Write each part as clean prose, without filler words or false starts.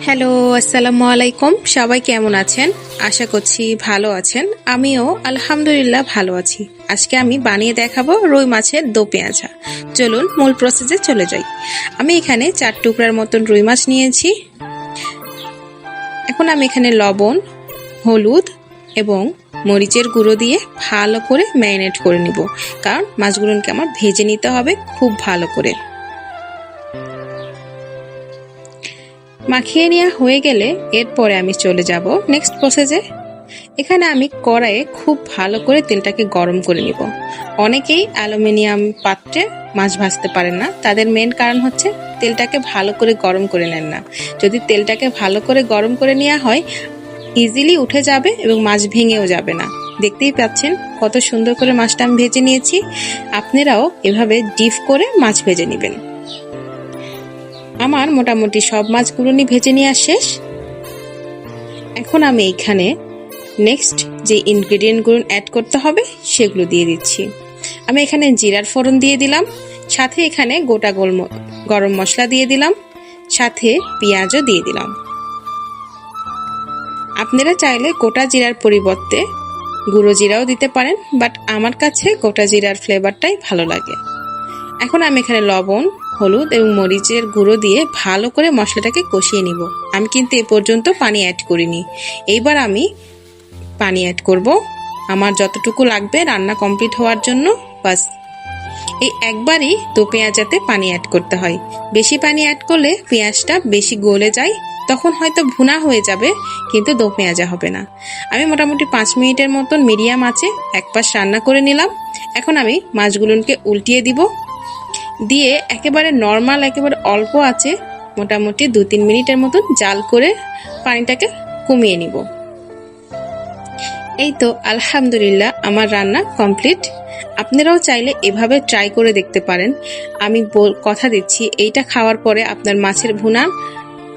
Hello, আসসালামু আলাইকুম। সবাই কেমন আছেন? আশা করছি ভালো আছেন। আমিও আলহামদুলিল্লাহ ভালো আছি। আজকে আমি বানিয়ে দেখাবো রুই মাছের দো পেঁয়াজা। চলুন মূল প্রসেসে চলে যাই। আমি এখানে 4 টুকরার মতন রুই মাছ নিয়েছি। এখন আমি এখানে লবণ, হলুদ এবং মরিচের গুঁড়ো দিয়ে ভালো করে ম্যারিনেট করে নিব, কারণ মাছগুলোকে আমার ভেজে নিতে হবে খুব ভালো করে। মাখিয়ে নেওয়া হয়ে গেলে এরপরে আমি চলে যাব নেক্সট প্রসেসে। এখানে আমি কড়াইয়ে খুব ভালো করে তেলটাকে গরম করে নিব। অনেকেই অ্যালুমিনিয়াম পাত্রে মাছ ভাজতে পারেন না, তাদের মেন কারণ হচ্ছে তেলটাকে ভালো করে গরম করে নেন না। যদি তেলটাকে ভালো করে গরম করে নেওয়া হয়, ইজিলি উঠে যাবে এবং মাছ ভেঙেও যাবে না। দেখতেই পাচ্ছেন কত সুন্দর করে মাছটা আমি ভেজে নিয়েছি। আপনারাও এভাবে ডিপ করে মাছ ভেজে নেবেন। আমার মোটামুটি সব মাছগুলো ভেজে নেওয়া শেষ। এখন আমি এখানে নেক্সট যে ইনগ্রেডিয়েন্টগুলো অ্যাড করতে হবে সেগুলো দিয়ে দিচ্ছি। আমি এখানে জিরার ফোড়ন দিয়ে দিলাম, সাথে এখানে গোটা গরম মশলা দিয়ে দিলাম, সাথে পেঁয়াজও দিয়ে দিলাম। আপনারা চাইলে গোটা জিরার পরিবর্তে গুঁড়ো জিরাও দিতে পারেন, বাট আমার কাছে গোটা জিরার ফ্লেভারটাই ভালো লাগে। এখন আমি এখানে লবণ, হলুদ এবং মরিচের গুঁড়ো দিয়ে ভালো করে মশলাটাকে কষিয়ে নিব। আমি কিন্তু এ পর্যন্ত পানি অ্যাড করিনি। এইবার আমি পানি অ্যাড করব আমার যতটুকু লাগবে রান্না কমপ্লিট হওয়ার জন্য। বাস এই একবারই দো পেঁয়াজাতে পানি অ্যাড করতে হয়। বেশি পানি অ্যাড করলে পেঁয়াজটা বেশি গলে যায়, তখন হয়তো ভুনা হয়ে যাবে কিন্তু দো পেঁয়াজা হবে না। আমি মোটামুটি 5 মিনিটের মতন মিডিয়াম আঁচে এক পাশ রান্না করে নিলাম। এখন আমি মাছগুলোকে উল্টিয়ে দিব, দিয়ে একেবারে নর্মাল একেবারে অল্প আছে মোটামুটি 2-3 মিনিটের মতন জাল করে পানিটাকে কমিয়ে নিব। এই তো আলহামদুলিল্লাহ আমার রান্না কমপ্লিট। আপনারাও চাইলে এভাবে ট্রাই করে দেখতে পারেন। আমি কথা দিচ্ছি এইটা খাওয়ার পরে আপনার মাছের ভুনা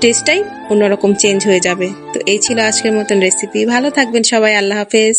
টেস্টটাই অন্যরকম চেঞ্জ হয়ে যাবে। তো এই ছিল আজকের মতন রেসিপি। ভালো থাকবেন সবাই। আল্লাহ হাফেজ।